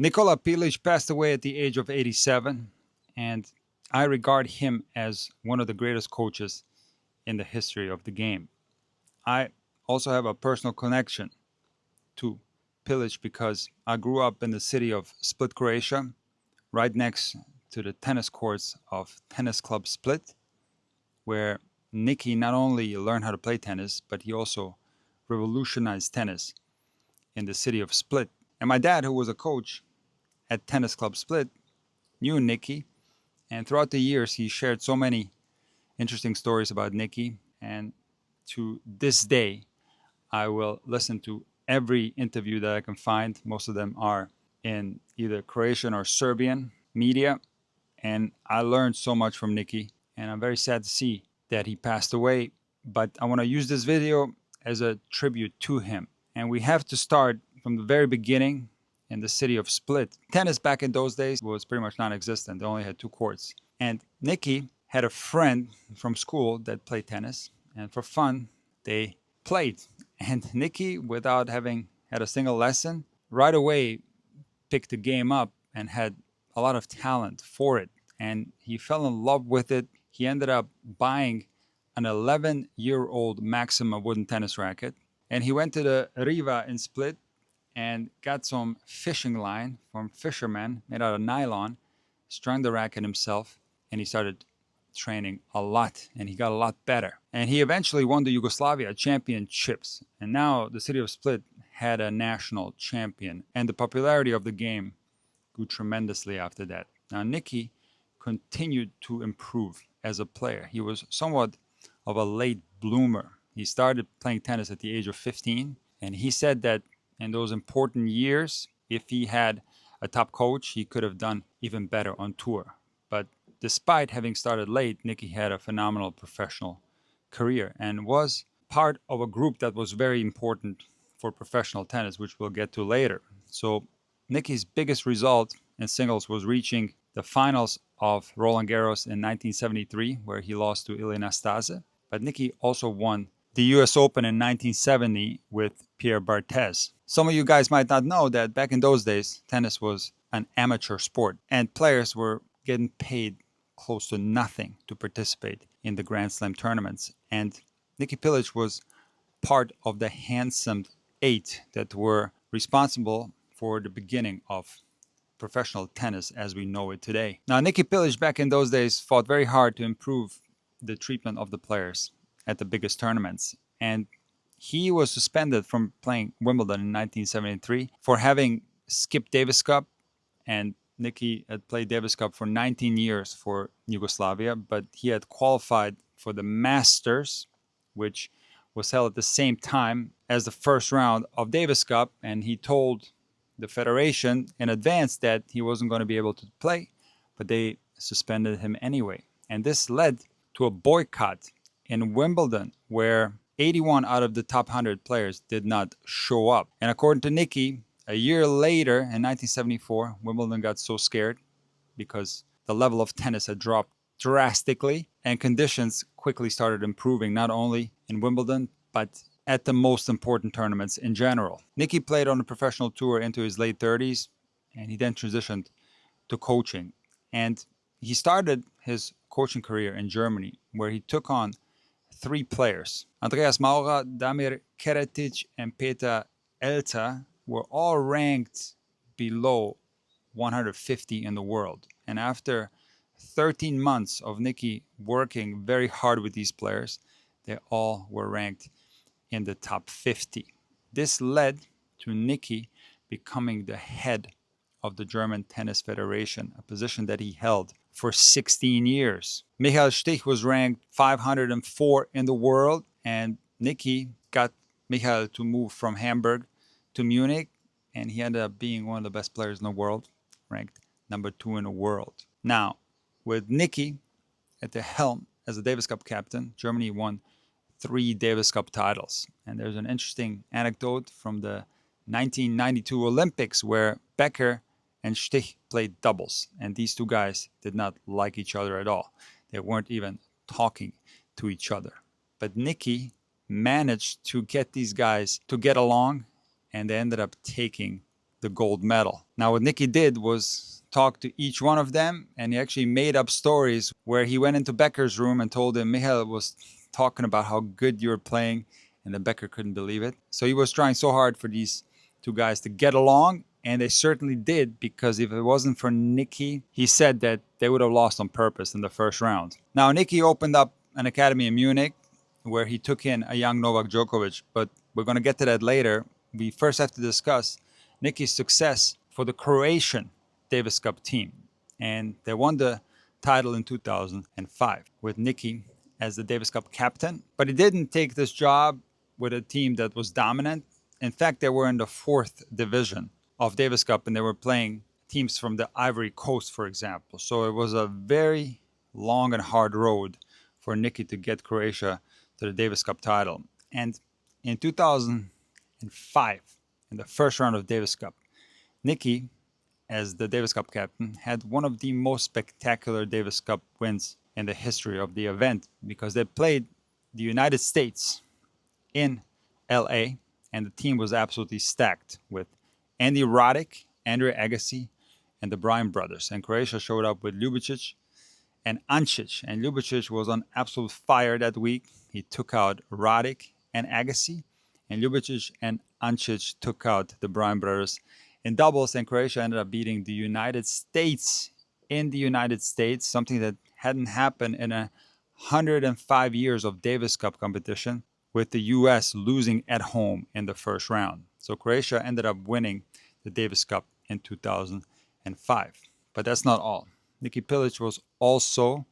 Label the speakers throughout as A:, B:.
A: Nikola Pilić passed away at the age of 87, and I regard him as one of the greatest coaches in the history of the game. I also have a personal connection to Pilić because I grew up in the city of Split, Croatia, right next to the tennis courts of Tennis Club Split, where Niki not only learned how to play tennis, but he also revolutionized tennis in the city of Split. And my dad, who was a coach at Tennis Club Split, knew Niki, and throughout the years he shared so many interesting stories about Niki. And to this day, I will listen to every interview that I can find. Most of them are in either Croatian or Serbian media. And I learned so much from Niki, and I'm very sad to see that he passed away. But I want to use this video as a tribute to him. And we have to start from the very beginning in the city of Split. Tennis back in those days was pretty much non-existent. They only had 2 courts. And Niki had a friend from school that played tennis. And for fun, they played. And Niki, without having had a single lesson, right away picked the game up and had a lot of talent for it. And he fell in love with it. He ended up buying an 11-year-old Maxima wooden tennis racket. And he went to the Riva in Split and got some fishing line from fishermen made out of nylon, strung the racket himself, and he started training a lot, and he got a lot better. And he eventually won the Yugoslavia championships. And now the city of Split had a national champion, and the popularity of the game grew tremendously after that. Now, Niki continued to improve as a player. He was somewhat of a late bloomer. He started playing tennis at the age of 15, and he said that in those important years, if he had a top coach, he could have done even better on tour. But despite having started late, Niki had a phenomenal professional career and was part of a group that was very important for professional tennis, which we'll get to later. So Niki's biggest result in singles was reaching the finals of Roland Garros in 1973, where he lost to Ilie Nastase. But Niki also won the US Open in 1970 with Pierre Barthez. Some of you guys might not know that back in those days, tennis was an amateur sport, and players were getting paid close to nothing to participate in the Grand Slam tournaments. And Niki Pilić was part of the handsome 8 that were responsible for the beginning of professional tennis as we know it today. Now, Niki Pilić back in those days fought very hard to improve the treatment of the players at the biggest tournaments. And he was suspended from playing Wimbledon in 1973 for having skipped Davis Cup. And Niki had played Davis Cup for 19 years for Yugoslavia, but he had qualified for the Masters, which was held at the same time as the first round of Davis Cup. And he told the federation in advance that he wasn't going to be able to play, but they suspended him anyway. And this led to a boycott in Wimbledon, where 81 out of the top 100 players did not show up. And according to Niki, a year later, in 1974, Wimbledon got so scared because the level of tennis had dropped drastically and conditions quickly started improving, not only in Wimbledon, but at the most important tournaments in general. Niki played on the professional tour into his late 30s, and he then transitioned to coaching. And he started his coaching career in Germany, where he took on 3 players. Andreas Maurer, Damir Keretic, and Peter Elta were all ranked below 150 in the world. And after 13 months of Niki working very hard with these players, they all were ranked in the top 50. This led to Niki becoming the head of the German Tennis Federation, a position that he held for 16 years. Michael Stich was ranked 504 in the world, and Niki got Michael to move from Hamburg to Munich, and he ended up being one of the best players in the world, ranked number 2 in the world. Now, with Niki at the helm as a Davis Cup captain, Germany won 3 Davis Cup titles. And there's an interesting anecdote from the 1992 Olympics where Becker and Stich played doubles. And these 2 guys did not like each other at all. They weren't even talking to each other. But Niki managed to get these guys to get along, and they ended up taking the gold medal. Now, what Nicky did was talk to each one of them, and he actually made up stories where he went into Becker's room and told him Michael was talking about how good you were playing, and then Becker couldn't believe it. So he was trying so hard for these two guys to get along, and they certainly did, because if it wasn't for Nicky, he said that they would have lost on purpose in the first round. Now, Nicky opened up an academy in Munich where he took in a young Novak Djokovic, but we're going to get to that later. We first have to discuss Nicky's success for the Croatian Davis Cup team. And they won the title in 2005 with Nicky as the Davis Cup captain. But he didn't take this job with a team that was dominant. In fact, they were in the 4th division of Davis Cup, and they were playing teams from the Ivory Coast, for example. So it was a very long and hard road for Nicky to get Croatia to the Davis Cup title. And in 2005, in the first round of Davis Cup, Nicky, as the Davis Cup captain, had one of the most spectacular Davis Cup wins in the history of the event, because they played the United States in LA, and the team was absolutely stacked with Andy Roddick, Andre Agassi, and the Bryan brothers. And Croatia showed up with Ljubicic and Ancic. And Ljubicic was on absolute fire that week. He took out Roddick and Agassi, and Ljubicic and Ancic took out the Bryan brothers in doubles, and Croatia ended up beating the United States in the United States, something that hadn't happened in 105 years of Davis Cup competition, with the U.S. losing at home in the first round. So Croatia ended up winning the Davis Cup in 2005. But that's not all. Nikola Pilić was also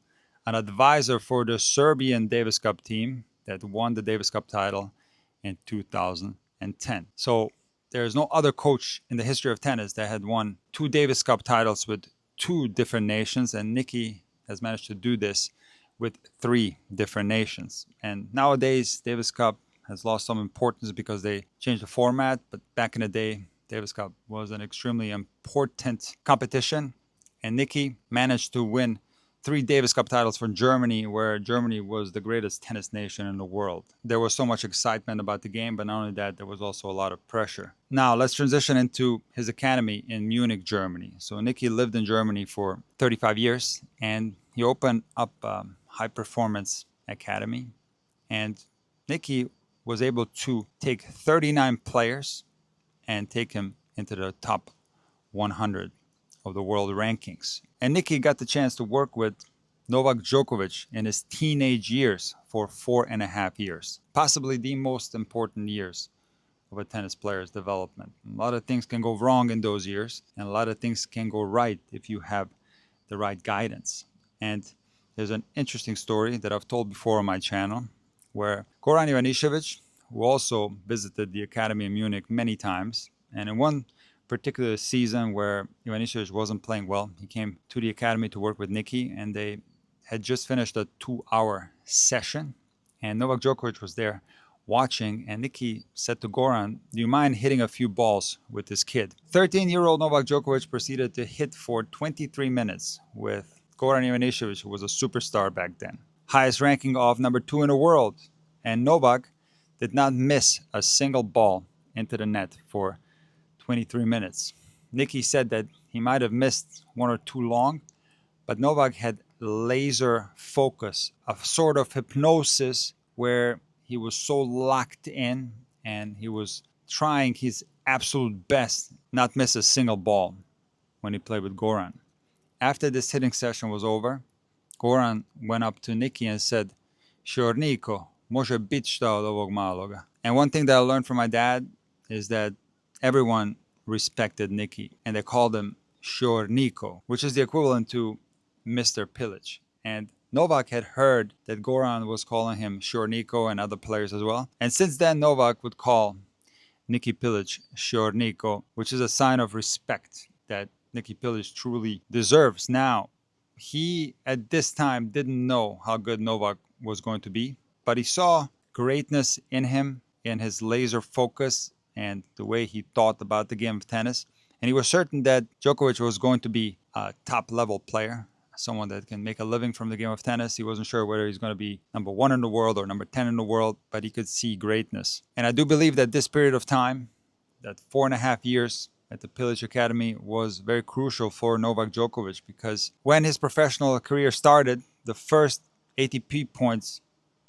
A: an advisor for the Serbian Davis Cup team that won the Davis Cup title in 2010. So there's no other coach in the history of tennis that had won 2 Davis Cup titles with 2 different nations, and Nicky has managed to do this with 3 different nations. And nowadays, Davis Cup has lost some importance because they changed the format, but back in the day, Davis Cup was an extremely important competition, and Nicky managed to win 3 Davis Cup titles for Germany, where Germany was the greatest tennis nation in the world. There was so much excitement about the game, but not only that, there was also a lot of pressure. Now, let's transition into his academy in Munich, Germany. So Nicky lived in Germany for 35 years, and he opened up a high-performance academy. And Nicky was able to take 39 players and take him into the top 100 of the world rankings. And Nicky got the chance to work with Novak Djokovic in his teenage years for 4.5 years, possibly the most important years of a tennis player's development. A lot of things can go wrong in those years, and a lot of things can go right if you have the right guidance. And there's an interesting story that I've told before on my channel, where Goran Ivanišević, who also visited the academy in Munich many times, and in one particular season where Ivanišević wasn't playing well, he came to the academy to work with Nicky, and they had just finished a 2-hour session, and Novak Djokovic was there watching, and Nicky said to Goran, "Do you mind hitting a few balls with this kid?" 13-year-old Novak Djokovic proceeded to hit for 23 minutes with Goran Ivanišević, who was a superstar back then, highest ranking of number 2 in the world, and Novak did not miss a single ball into the net for 23 minutes. Nicky said that he might have missed 1 or 2 long, but Novak had laser focus, a sort of hypnosis where he was so locked in and he was trying his absolute best not miss a single ball when he played with Goran. After this hitting session was over, Goran went up to Nicky and said, "Sure, Niko, može bit šta od ovog maloga." And one thing that I learned from my dad is that everyone respected Nicky, and they called him Sure Niko, which is the equivalent to Mr. Pilić. And Novak had heard that Goran was calling him Sure Niko, and other players as well. And since then, Novak would call Niki Pilić Sure Niko, which is a sign of respect that Niki Pilić truly deserves. Now, he at this time didn't know how good Novak was going to be, but he saw greatness in him, in his laser focus, and the way he thought about the game of tennis. And he was certain that Djokovic was going to be a top-level player, someone that can make a living from the game of tennis. He wasn't sure whether he's going to be number 1 in the world or number 10 in the world, but he could see greatness. And I do believe that this period of time, that 4.5 years at the Pilić Academy was very crucial for Novak Djokovic, because when his professional career started, the first ATP points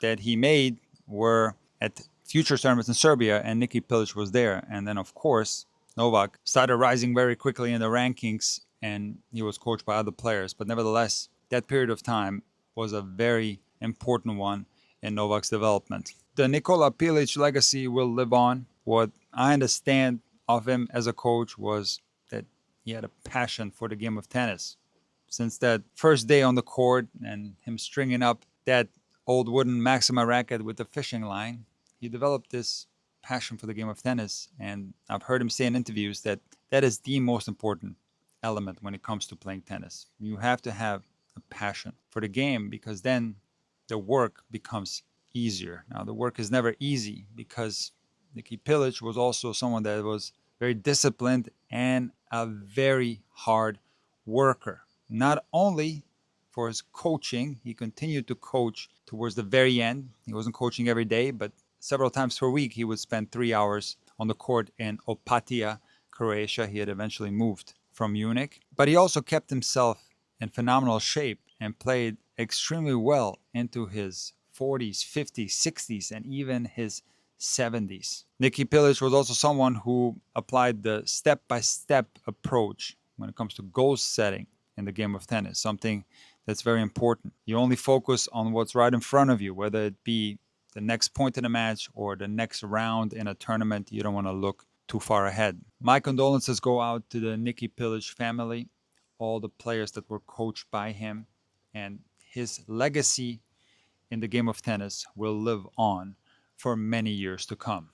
A: that he made were at future tournaments in Serbia, and Niki Pilić was there. And then, of course, Novak started rising very quickly in the rankings, and he was coached by other players. But nevertheless, that period of time was a very important one in Novak's development. The Nikola Pilić legacy will live on. What I understand of him as a coach was that he had a passion for the game of tennis. Since that first day on the court and him stringing up that old wooden Maxima racket with the fishing line, he developed this passion for the game of tennis. And I've heard him say in interviews that that is the most important element when it comes to playing tennis. You have to have a passion for the game, because then the work becomes easier. Now, the work is never easy, because Niki Pilić was also someone that was very disciplined and a very hard worker. Not only for his coaching, he continued to coach towards the very end. He wasn't coaching every day, but several times per week he would spend 3 hours on the court in Opatija, Croatia. He had eventually moved from Munich. But he also kept himself in phenomenal shape and played extremely well into his 40s, 50s, 60s, and even his 70s. Niki Pilić was also someone who applied the step-by-step approach when it comes to goal setting in the game of tennis, something that's very important. You only focus on what's right in front of you, whether it be the next point in a match or the next round in a tournament. You don't want to look too far ahead. My condolences go out to the Niki Pilić family, all the players that were coached by him, and his legacy in the game of tennis will live on for many years to come.